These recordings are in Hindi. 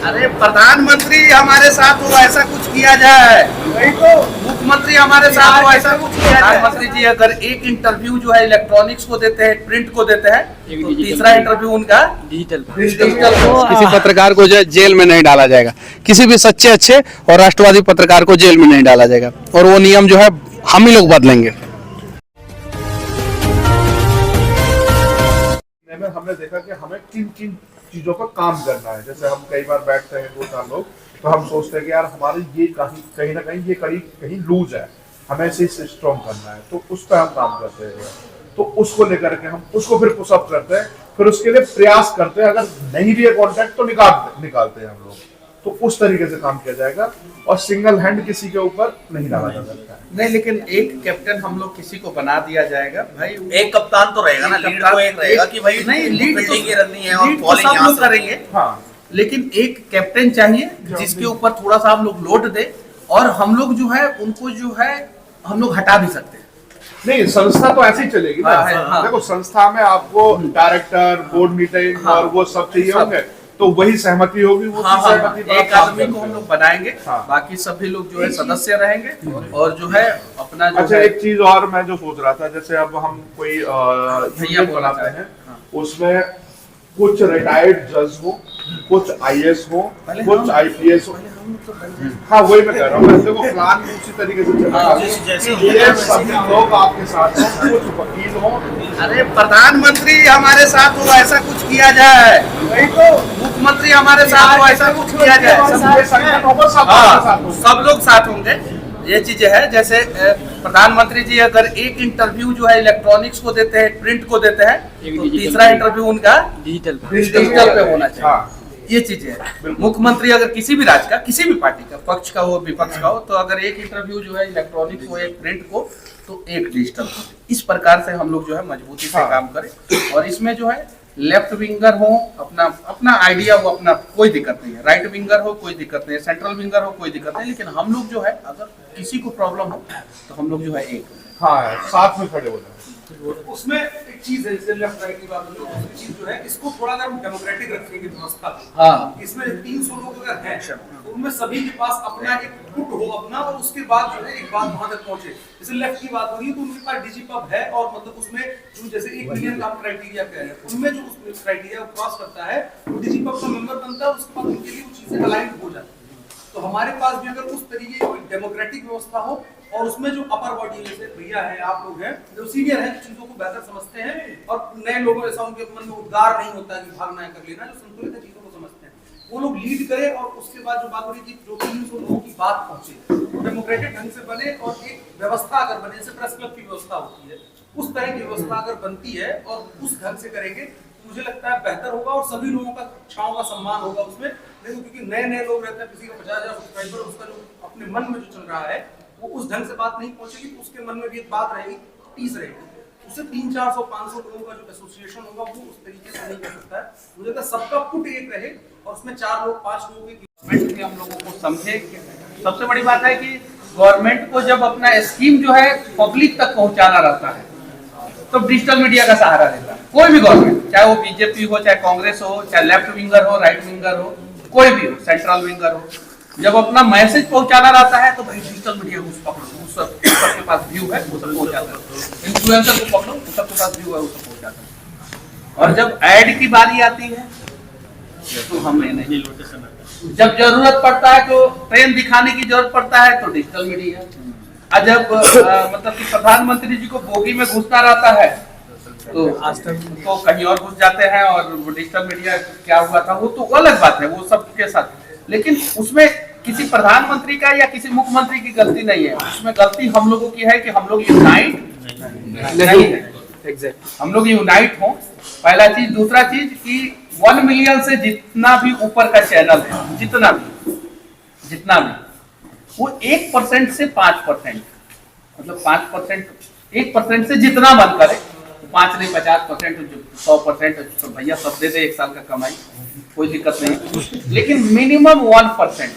अरे प्रधानमंत्री हमारे साथ हो ऐसा कुछ किया जाए, वही तो मुख्यमंत्री हमारे साथ हो ऐसा कुछ किया जाए। प्रधानमंत्री जी अगर एक इंटरव्यू जो है इलेक्ट्रॉनिक्स को देते हैं, प्रिंट को देते हैं, तो तीसरा इंटरव्यू उनका डिजिटल किसी पत्रकार को जो है जेल में नहीं डाला जाएगा, किसी भी सच्चे अच्छे और राष्ट्रवादी पत्रकार को जेल में नहीं डाला जाएगा, और वो नियम जो है हम ही लोग बदलेंगे। हमने देखा कि हमें किन किन चीजों का काम करना है। जैसे हम कई बार बैठते हैं 2-4 लोग, तो हम सोचते हैं कि यार हमारी ये कहीं ना कहीं ये कड़ी कहीं लूज है, हमें इसे स्ट्रॉन्ग करना है, तो उस पर हम काम करते हैं। तो उसको लेकर के हम उसको फिर पुशअप करते हैं, फिर उसके लिए प्रयास करते हैं। अगर नहीं भी है कॉन्टैक्ट तो निकालते हैं हम लोग। तो उस तरीके से काम किया जाएगा, और सिंगल हैंड किसी के ऊपर नहीं डाला जा सकता है। नहीं, लेकिन एक कैप्टन हम लोग किसी को बना दिया जाएगा भाई। एक कप्तान तो रहेगा ना, लीड तो एक रहेगा कि भाई नहीं, लीड तो की रननी है और लीड तो बॉलिंग सब यहाँ लोग से करेंगे, हाँ, लेकिन एक कैप्टन चाहिए जिसके ऊपर थोड़ा सा हम लोग लोड दे, और हम लोग जो है उनको जो है हम लोग हटा भी सकते हैं। नहीं, संस्था तो ऐसे ही चलेगी ना। हाँ। देखो, संस्था में आपको डायरेक्टर, बोर्ड मीटिंग और वो सब चाहिए होंगे, तो वही सहमति होगी, वो सहमति पर एक काम आदमी को करते हम हैं। लोग बनाएंगे, हाँ। बाकी सभी लोग जो है सदस्य रहेंगे, और जो है अपना जो अच्छा, है एक चीज और मैं जो सोच रहा था, जैसे अब हम कोई यूनियन बनाते हैं, उसमें कुछ रिटायर्ड जज हो, कुछ आईएएस हो, कुछ आईपीएस हो। हाँ, वही मैं कह रहा हूँ। देखो, प्लान उसी तरीके से चलेगा। ये सभी लोग आपके साथ हो, कुछ वकील हो। अरे प्रधानमंत्री हमारे साथ हो ऐसा कुछ किया जाए, वही तो मुख्यमंत्री हमारे साथ हो ऐसा कुछ किया जाए। ये संगठन होगा, सब आपके साथ होगा। सब लोग साथ होंगे। ये चीजें है, जैसे प्रधानमंत्री जी अगर एक इंटरव्यू जो है इलेक्ट्रॉनिक्स को देते हैं, प्रिंट को देते हैं, तो तीसरा इंटरव्यू उनका डिजिटल पे होना चाहिए। हाँ। ये चीजें है। मुख्यमंत्री अगर किसी भी राज्य का, किसी भी पार्टी का, पक्ष का हो विपक्ष का हो, तो अगर एक इंटरव्यू जो है इलेक्ट्रॉनिक हो, एक प्रिंट को, तो एक डिजिटल हो। इस प्रकार से हम लोग जो है मजबूती से काम करें, और इसमें जो है लेफ्ट विंगर हो, अपना अपना आइडिया हो, अपना कोई दिक्कत नहीं है, राइट विंगर हो कोई दिक्कत नहीं है, सेंट्रल विंगर हो कोई दिक्कत नहीं, लेकिन हम लोग जो है अगर किसी को प्रॉब्लम हो तो हम लोग जो है एक हाँ, साथ में खड़े हो जाए। उसमें एक चीज है, जैसे लेफ्ट राइट की बात हो, दूसरी चीज जो है, इसको थोड़ा अगर हम डेमोक्रेटिक रखेंगे व्यवस्था, हाँ, इसमें 300 लोग अगर हैं, तो उनमें सभी के पास अपना एक गुट हो अपना, और उसके बाद जो है एक बात वहां तक पहुंचे। जैसे लेफ्ट की बात हो रही है, तो उनके पास डिजिपब है, और मतलब उसमें जो जैसे 1 मिलियन का क्राइटेरिया कह रहे हैं, उनमें जो उस क्राइटेरिया को क्रॉस करता है, वो डिजिपब का मेंबर बनता है, उसके बाद उनके लिए वो चीजें अलाइन हो जाती है। तो हमारे पास भी अगर उस तरीके की कोई डेमोक्रेटिक व्यवस्था हो, और उसमें जो अपर बॉडी जैसे भैया है, आप लोग हैं जो सीनियर हैं, चीजों को बेहतर समझते हैं, और नए लोगों ऐसा उनके मन में उद्गार नहीं होता है कि भागना है कर लेना, जो संतुलित चीजों को समझते हैं, वो लोग लीड करें, और उसके बाद जो बात हो रही थी, जो 300 लोगों की बात पहुंचे, डेमोक्रेटिक ढंग से बने, और एक व्यवस्था अगर बने, जैसे प्रेस क्लब की व्यवस्था होती है, उस तरह की व्यवस्था अगर बनती है और उस ढंग से करेंगे, मुझे लगता है बेहतर होगा, और सभी लोगों का इच्छाओं का सम्मान होगा उसमें। नहीं, क्योंकि नए लोग रहते हैं, किसी का 50,000 सब्सक्राइबर, उसका जो अपने मन में जो चल रहा है, वो उस ढंग से बात नहीं पहुंचेगी, तो उसके मन में भी एक बात रहेगी, टीस रहेगी, उससे 300-400-500 लोगों का जो एसोसिएशन होगा, वो उस तरीके से नहीं कर सकता है। मुझे लगता है सबका पुट एक रहे, और उसमें 4 लोग 5 लोगों की हम लोगों को समझे। सबसे बड़ी बात है कि गवर्नमेंट को जब अपना स्कीम जो है पब्लिक तक पहुंचाना रहता है, तो डिजिटल मीडिया का सहारा लेता है। कोई भी गवर्नमेंट, चाहे वो बीजेपी हो, चाहे कांग्रेस हो, चाहे लेफ्ट विंगर हो, राइट विंगर हो, कोई भी हो, सेंट्रल विंगर हो, जब अपना मैसेज पहुंचाना रहता है, तो भाई डिजिटल मीडिया को पकड़ो, उस सबके पास व्यू है, वो सब पहुंचाता है। इन्फ्लुएंसर को पकड़ो, उस सबके पास व्यू है, वो सब पहुंचाता है। और जब ऐड की बारी आती है, तो हमें नहीं, जब जरूरत पड़ता है, तो ट्रेन दिखाने की जरूरत पड़ता है, तो डिजिटल मीडिया। जब मतलब कि प्रधानमंत्री जी को बोगी में घुसना रहता है, तो तो कहीं और घुस जाते हैं, और डिजिटल मीडिया क्या हुआ था वो तो अलग बात है, वो सबके साथ। लेकिन उसमें किसी प्रधानमंत्री का या किसी मुख्यमंत्री की गलती नहीं है, उसमें गलती हम लोगों की है कि हम लोग यूनाइट नहीं है। हम लोग यूनाइट हो, पहला चीज। दूसरा चीज कि 1 मिलियन से जितना भी ऊपर का चैनल है, जितना भी वो 1% से 5%, मतलब 5%, 1% से जितना मन करे, 5 नहीं 50%, 100%, तो भैया सब दे दे, 1 साल का कमाई, कोई दिक्कत नहीं। लेकिन मिनिमम 1%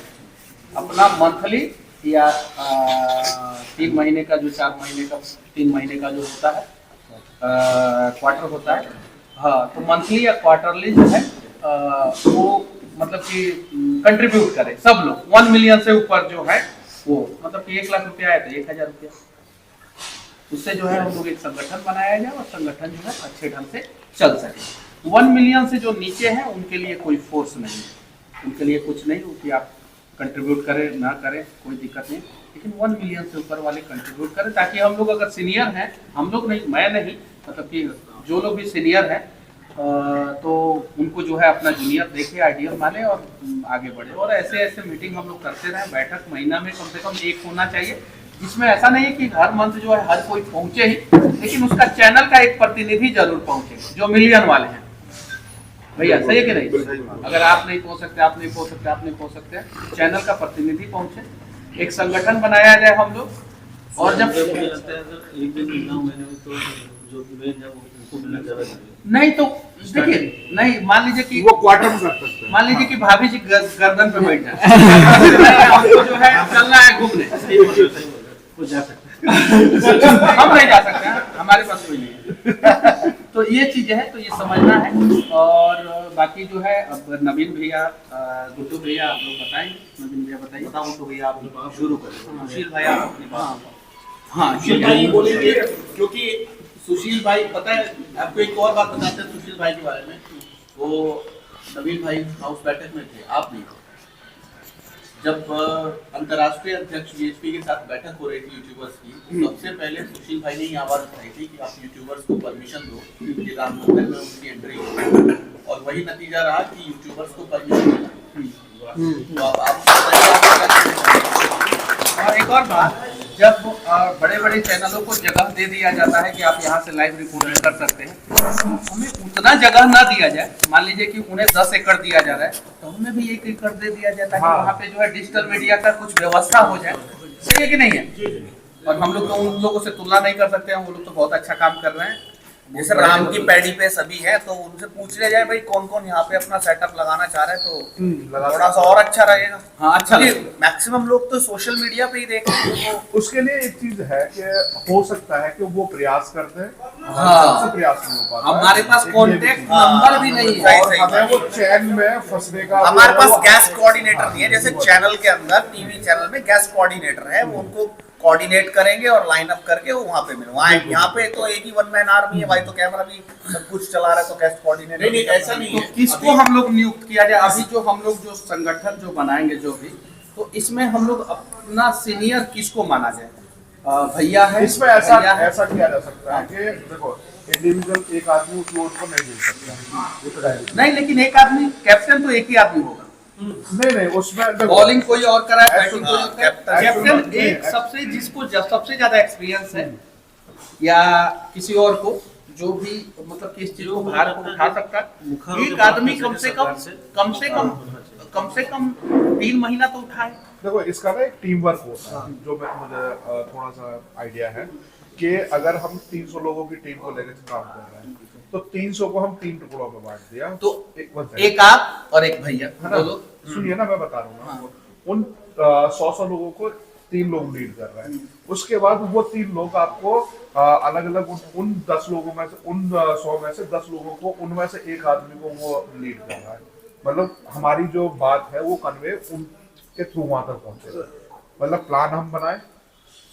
अपना मंथली या 3 महीने का जो 4 महीने का 3 महीने का जो होता है, क्वार्टर होता है, हाँ, तो मंथली या क्वार्टरली जो है वो मतलब कि कंट्रीब्यूट करें सब लोग 1 मिलियन से ऊपर जो है वो मतलब कि 1 लाख रुपया है तो 1,000 रुपया, उससे जो है हम लोग एक संगठन बनाया जाए और संगठन जो है अच्छे ढंग से चल सके। 1 मिलियन से जो नीचे है उनके लिए कोई फोर्स नहीं है, उनके लिए कुछ नहीं कि आप कंट्रीब्यूट करें ना करें कोई दिक्कत नहीं, लेकिन 1 मिलियन से ऊपर वाले कंट्रीब्यूट करें ताकि हम लोग अगर सीनियर हैं, हम लोग नहीं, मैं नहीं, मतलब कि जो लोग भी सीनियर हैं तो उनको जो है अपना जूनियर देखे, आइडियल माने और आगे बढ़े। और ऐसे ऐसे मीटिंग हम लोग करते रहें, बैठक महीना में कम से कम एक होना चाहिए, जिसमें ऐसा नहीं है कि हर मंथ जो है हर कोई पहुंचे ही, लेकिन उसका चैनल का एक प्रतिनिधि जरूर पहुंचे जो मिलियन वाले हैं। भैया सही है कि नहीं? अगर आप नहीं पहुंच सकते, आप नहीं पहुंच सकते, आप नहीं पहुंच सकते, चैनल का प्रतिनिधि पहुंचे, एक संगठन बनाया जाए हम लोग। और जब नहीं तो देखिए, नहीं मान लीजिए कि वो क्वार्टर में कर सकते हैं, मान लीजिए कि भाभी जी गर्दन पे बैठ जाए हमको जो है चलना है घूमने, हम नहीं जा सकते हैं, हमारे पास कोई नहीं है। तो ये चीजें हैं, तो ये समझना है। और बाकी जो है अब नवीन भैया, गुड्डू भैया आप लोग बताएंगे। नवीन भैया बताइए। बताऊं तो भैया आप शुरू करें। सुशील भाई आप अपनी बात। हाँ सुशील भाई बोलेंगे, क्योंकि सुशील भाई पता है आपको एक और बात बताते हैं सुशील भाई के बारे में। वो नवीन भाई हाउस बैठक में थे, आप नहीं थे। जब अंतर्राष्ट्रीय अध्यक्ष बीएचपी के साथ बैठक हो रही थी यूट्यूबर्स की, सबसे पहले सुशील भाई ने ये आवाज उठाई थी कि आप यूट्यूबर्स को परमिशन दो कि राम मंदिर में उनकी एंट्री हो, और वही नतीजा रहा कि यूट्यूबर्स को परमिशन मिला। तो और एक और बात, जब बड़े बड़े चैनलों को जगह दे दिया जाता है कि आप यहाँ से लाइव रिपोर्टिंग कर सकते हैं, हमें उतना जगह ना दिया जाए। मान लीजिए कि उन्हें 10 एकड़ दिया जा रहा है तो हमें भी 1 एकड़ दे दिया जाता है कि वहाँ पे जो है डिजिटल मीडिया का कुछ व्यवस्था हो जाए। सही है कि नहीं है? और हम लोग तो उन लोगों से तुलना नहीं कर सकते हैं, वो लोग तो बहुत अच्छा काम कर रहे हैं। जैसे राम की पैड़ी पे सभी है, तो उनसे पूछ लिया जाए भाई कौन कौन यहाँ पे अपना सेटअप लगाना चाह रहे हैं, तो थोड़ा सा और अच्छा रहेगा। हाँ अच्छा, मैक्सिमम लोग तो सोशल मीडिया पे ही देख रहे हैं, तो उसके लिए एक चीज है कि हो सकता है कि वो प्रयास करते हैं, हाँ। हमसे प्रयास नहीं हो पाता है। हमारे पास कॉन्टेक्ट नंबर भी नहीं है और हमें वो चैन में फंसने का हमारे पास गैस कोऑर्डिनेटर नहीं है। जैसे चैनल के अंदर टीवी चैनल में गैस कोऑर्डिनेटर है, वो उनको कोऑर्डिनेट करेंगे और लाइन अप करके वो वहाँ पे मिलवा। यहाँ पे तो एक ही 1 मैन आर्मी है भाई, तो कैमरा भी सब कुछ चला रहा है, तो गैस कोऑर्डिनेटर नहीं, ऐसा नहीं है। किसको हम लोग नियुक्त किया जाए? अभी जो हम लोग जो संगठन जो बनाएंगे जो भी, तो इसमें हम लोग अपना सीनियर किसको माना जाए? भैया है, इसमें ऐसा भैया है। ऐसा किया जा सकता है कि देखो इंडिविजुअल एक आदमी उस लोड को नहीं दे सकता, नहीं, लेकिन एक आदमी कैप्टन तो एक ही आदमी होगा। नहीं उसमें देखो बॉलिंग कोई और कराए, बैटिंग कोई और कराए। कैप्टन कैप्टन एक सबसे जिसको सबसे ज्यादा एक्सपीरियंस है या किसी और को जो भी मतलब कि इस चीज को भार को उठा सकता है, एक आदमी कम से कम 3 महीना तो उठाए। देखो इसका ना एक टीम वर्क होता है, जो मुझे थोड़ा सा आइडिया है कि अगर हम 300 लोगों की टीम को लेकर काम कर रहे हैं तो 300 को हम 3 टुकड़ों में बांट दिया, तो एक आप और एक भैया, है ना? सुनिए ना, मैं बता रहा हूँ ना, उन 100 लोगों को 3 लोग लीड कर रहे हैं। उसके बाद वो 3 लोग आपको अलग अलग उन 10 लोगों में से, उन 100 में से 10 लोगों को, उनमें से एक आदमी को वो लीड कर रहा है। मतलब हमारी जो बात है वो कन्वे उनके थ्रू वहां तक पहुंचेगा। मतलब प्लान हम बनाए,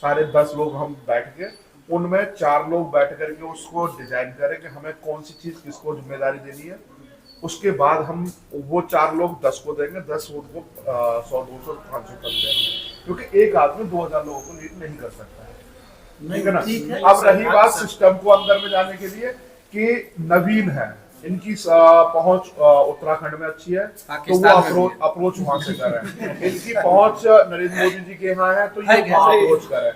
सारे 10 लोग हम बैठ के, उनमें 4 लोग बैठ करके उसको डिजाइन करें कि हमें कौन सी चीज किसको जिम्मेदारी देनी है। उसके बाद हम वो 4 लोग 10 को देंगे, 10 उनको 100, 200, 500 तक देंगे, क्योंकि एक आदमी 2000 लोगों को लीड नहीं कर सकता है, ठीक है ना? अब रही बात सिस्टम को अंदर में जाने के लिए कि नवीन है, इनकी पहुंच उत्तराखंड में अच्छी है तो वो अप्रोच वहां से करें। इनकी पहुंच नरेंद्र मोदी जी के यहाँ है तो ये अप्रोच करें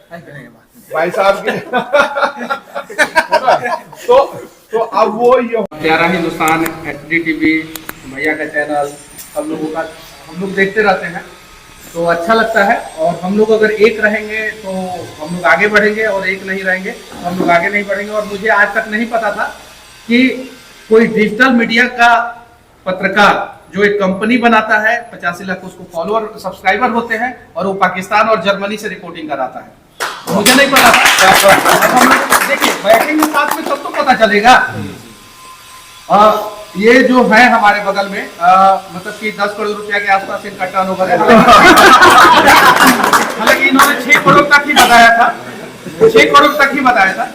भाई साहब के तो अब वो ये प्यारा हिंदुस्तान HD TV भैया का चैनल हम लोग देखते रहते हैं, तो अच्छा लगता है। और हम लोग अगर एक रहेंगे तो हम लोग आगे बढ़ेंगे, और एक नहीं रहेंगे तो हम लोग आगे नहीं बढ़ेंगे। और मुझे आज तक नहीं पता था कि कोई डिजिटल मीडिया का पत्रकार जो एक कंपनी बनाता है, 85 लाख उसको फॉलोअर सब्सक्राइबर होते हैं, और वो पाकिस्तान और जर्मनी से रिपोर्टिंग कराता है, मुझे नहीं पता था। हम लोग देखिए बैठेंगे साथ में तब तो पता चलेगा। ये जो है हमारे बगल में मतलब कि 10 करोड़ रुपया के आसपास इनका टर्नओवर है। हालांकि इन्होंने 6 करोड़ तक ही बताया था, 6 करोड़ तक ही बताया था।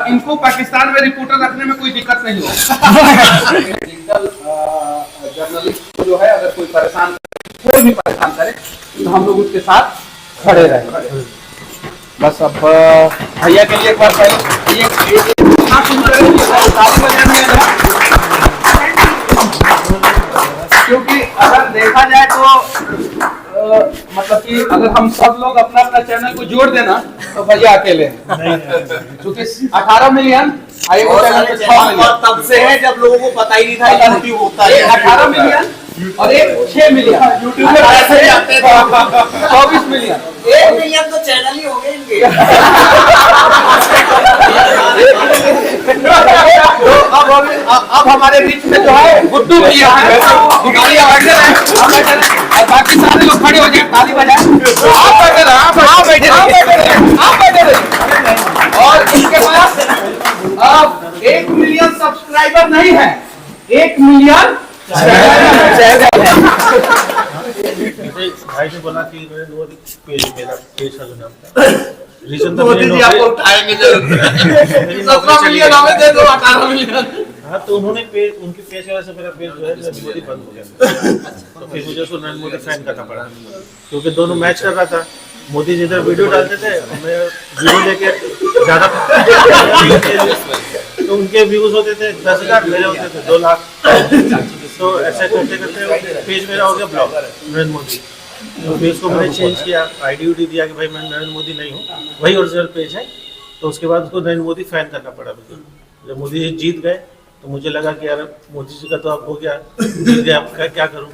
इनको पाकिस्तान में रिपोर्टर रखने में कोई दिक्कत नहीं हो। डिजिटल जर्नलिस्ट को जो है अगर कोई परेशान करे, कोई भी परेशान करे तो हम लोग उसके साथ खड़े रहेंगे। बस अब भैया के लिए एक बार पहले क्योंकि अगर देखा जाए तो मतलब कि अगर हम सब लोग अपना अपना चैनल को जोड़ देना तो भैया अकेले हैं, क्योंकि 18 मिलियन चैनल पे 6 मिलियन तब से है जब लोगों को पता ही नहीं था यूट्यूब होता है। 18 मिलियन और एक 6 मिलियन यूट्यूब में ऐसे ही आते थे 24 मिलियन 1 मिलियन तो चैनल ही हो गए इनके। अब हमारे बीच में जो है गुड्डू भैया है, गुड्डू भैया बैठे रहे, हम बैठे रहे और बाकी सारे लोग खड़े हो जाए, ताली बजाए। आप बैठे रहे, आप बैठे रहे, आप बैठे रहे। और इसके पास अब 1 मिलियन सब्सक्राइबर नहीं है, 1 मिलियन भाई ने बोला कि पेज मेरा पेज का जो नाम था रीजन तो मोदी जी आपको उठाएंगे जरूर। 17 मिलियन हमें दे दो, 18 मिलियन। हाँ तो उन्होंने पेज उनकी पेज की वजह से मेरा पेज जो है मोदी बंद हो गया, तो फिर मुझे उसको नरेंद्र मोदी फैन करना पड़ा, क्योंकि दोनों मैच कर रहा था। मोदी जिधर वीडियो डालते थे मैं वीडियो लेके ज्यादा तो उनके व्यूज होते थे 10,000, मेरे होते थे 2 लाख। तो ऐसे करते करते पेज मेरा हो गया ब्लॉक नरेंद्र मोदी। तो पेज को मैंने चेंज किया, आईडी उडी दिया कि भाई मैं नरेंद्र मोदी नहीं हूँ, वही ओरिजिनल पेज है। तो उसके बाद उसको नरेंद्र मोदी फैन करना पड़ा मुझे। जब मोदी जी जीत गए तो मुझे लगा कि यार मोदी जी का तो अब हो गया, जीत गया, अब क्या करूँ।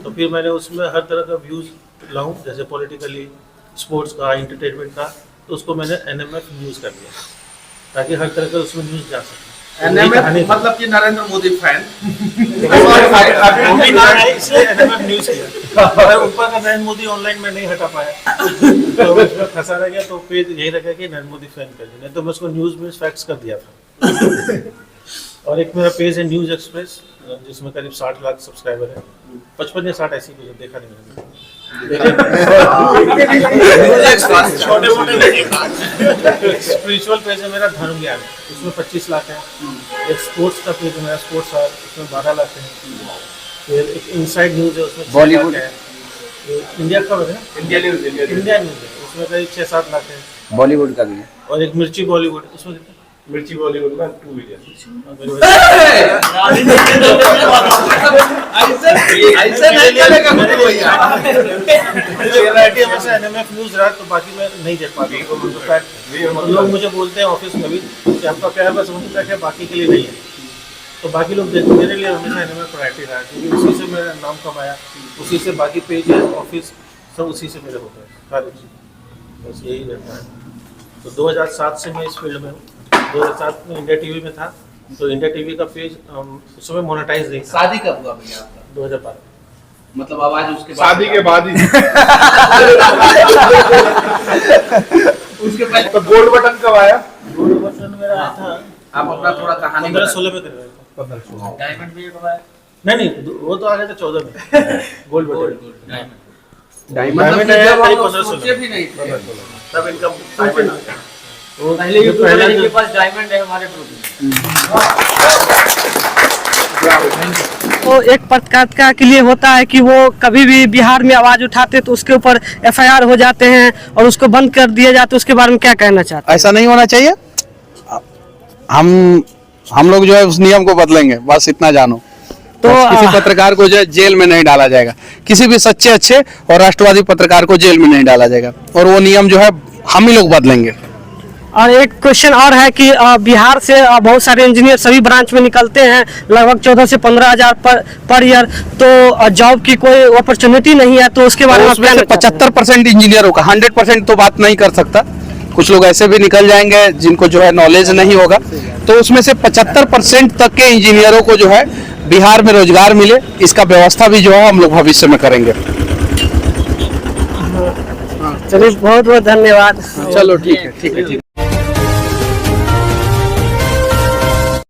तो फिर मैंने उसमें हर तरह का व्यूज़ लाऊं, जैसे पॉलिटिकली, स्पोर्ट्स का, एंटरटेनमेंट का, तो उसको मैंने NMF न्यूज़ कर दिया ताकि हर तरह का उसमें न्यूज़ जा सके। मतलब कि नरेंद्र मोदी फैन इसलिए NMF न्यूज़ किया। अगर ऊपर का नरेंद्र मोदी ऑनलाइन में नहीं हटा पाया तो उसमें फंसा रह गया, तो पेज यही रखा कि नरेंद्र मोदी फैन कर दिया, नहीं तो मैं उसको न्यूज़ में फैक्ट्स कर दिया था। और एक मेरा पेज है न्यूज़ एक्सप्रेस, जिसमें करीब 60 लाख सब्सक्राइबर है, 55 या 60 ऐसी कुछ देखा नहीं मैंने। छोटे मोटे स्पिरिचुअल पेज है मेरा धर्म ज्ञान, उसमें 25 लाख है। एक स्पोर्ट्स का पेज है मेरा स्पोर्ट्स है, उसमें 12 लाख है। फिर एक इनसाइड न्यूज़ है, उसमें बॉलीवुड है, इंडिया खबर है, इंडिया न्यूज़ है, उसमें करीब 6-7 लाख है। बॉलीवुड का भी है। और एक मिर्ची बॉलीवुड, उसमें मिर्ची बॉलीवुड का 2 मिलियन। NMF न्यूज़ रहा तो बाकी मैं नहीं दे पाता। लोग मुझे बोलते हैं ऑफिस में भी कि आपका प्यार बस वहीं तक है, बाकी के लिए नहीं है। तो बाकी लोग देखते, मेरे लिए हमेशा NMF प्रायोरिटी रहा, क्योंकि उसी से मेरा नाम कमाया, उसी से बाकी पेज है, ऑफिस सब उसी से मेरे होता है, सारी चीज़ बस यही रहता है। तो 2007 से मैं इस फील्ड में हूँ। 2007 में इंडिया टीवी में था, तो इंडिया टीवी का पेज उस समय मोनेटाइज नहीं था। शादी कब हुआ भैया आपका? 2012। मतलब आवाज उसके बाद शादी के बाद ही उसके पहले तो गोल्ड बटन कब आया? गोल्ड बटन मेरा आया था, आप अपना थोड़ा कहानी 15-16 में करवाया था। 15-16 डायमंड भी कब आया? नहीं वो तो आ गया था 14 में गोल्ड बटन। डायमंड आया जब हम था लोग 15-16 सोचे भी नहीं थे तब इनका डायमंड आ गया। पहले इनके पास डायमंड है हमारे ग्रुप में। तो एक पत्रकारिता के लिए होता है कि वो कभी भी बिहार में आवाज उठाते तो उसके ऊपर FIR हो जाते हैं और उसको बंद कर दिया जाता है। उसके बारे में क्या कहना चाहते हैं? ऐसा नहीं होना चाहिए। हम लोग जो है उस नियम को बदलेंगे, बस इतना जानो। तो किसी पत्रकार को जो है जेल में नहीं डाला जाएगा, किसी भी सच्चे अच्छे और राष्ट्रवादी पत्रकार को जेल में नहीं डाला जाएगा, और वो नियम जो है हम ही लोग बदलेंगे। और एक क्वेश्चन और है कि बिहार से बहुत सारे इंजीनियर सभी ब्रांच में निकलते हैं, लगभग 14 से 15 हज़ार पर ईयर, तो जॉब की कोई अपॉर्चुनिटी नहीं है, तो उसके बारे में 75% इंजीनियरों का, 100% तो बात नहीं कर सकता। कुछ लोग ऐसे भी निकल जाएंगे जिनको जो है नॉलेज नहीं होगा, तो उसमें से 75% तक के इंजीनियरों को जो है बिहार में रोजगार मिले, इसका व्यवस्था भी जो है हम लोग भविष्य में करेंगे। चलिए बहुत बहुत धन्यवाद। चलो ठीक है।